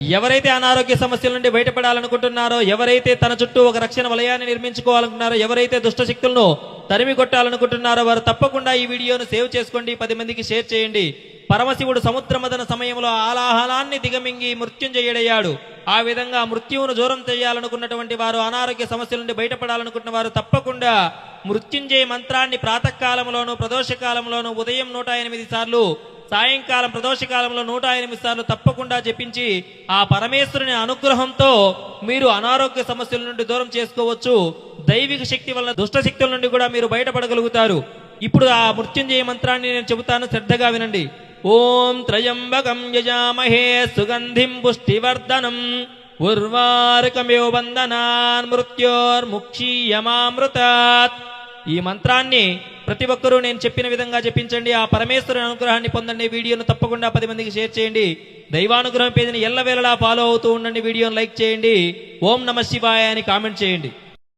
ఎవరైతే అనారోగ్య సమస్యల నుండి బయటపడాలనుకుంటున్నారో, ఎవరైతే తన చుట్టూ ఒక రక్షణ వలయాన్ని నిర్మించుకోవాలనుకుంటున్నారో, ఎవరైతే దుష్ట శక్తులను తరిమి కొట్టాలనుకుంటున్నారో వారు తప్పకుండా ఈ వీడియోను సేవ్ చేసుకోండి, 10 మందికి షేర్ చేయండి. పరమశివుడు సముద్రమదన సమయంలో ఆలాహలాన్ని దిగమింగి మృత్యుంజయుడయ్యాడు. ఆ విధంగా మృత్యువును దూరం చేయాలనుకున్నటువంటి వారు, అనారోగ్య సమస్యల నుండి బయటపడాలనుకున్న వారు తప్పకుండా మృత్యుంజయ మంత్రాన్ని ప్రాతకాలంలోను ప్రదోషకాలంలోను ఉదయం 108 సార్లు, సాయంకాలం ప్రదోషకాలంలో 108 సార్లు తప్పకుండా జపించి ఆ పరమేశ్వరుని అనుగ్రహంతో మీరు అనారోగ్య సమస్యల నుండి దూరం చేసుకోవచ్చు. దైవిక శక్తి వలన దుష్ట శక్తుల నుండి కూడా మీరు బయటపడగలుగుతారు. ఇప్పుడు ఆ మృత్యుంజయ మంత్రాన్ని నేను చెబుతాను, శ్రద్ధగా వినండి. ఓం త్రయంబకం యజామహే సుగంధిం పుష్టివర్ధనం ఉర్వారుకమేవ బంధనాన్ మృత్యోర్ముక్షీయమామృతాత్. ఈ మంత్రాన్ని ప్రతి ఒక్కరూ నేను చెప్పిన విధంగా జపించండి. ఆ పరమేశ్వరుని అనుగ్రహాన్ని పొందండి. వీడియోను తప్పకుండా 10 మందికి షేర్ చేయండి. దైవానుగ్రహం పేజీని ఎల్లవేళలా ఫాలో అవుతూ ఉండండి. వీడియోను లైక్ చేయండి. ఓం నమ శివాయ అని కామెంట్ చేయండి.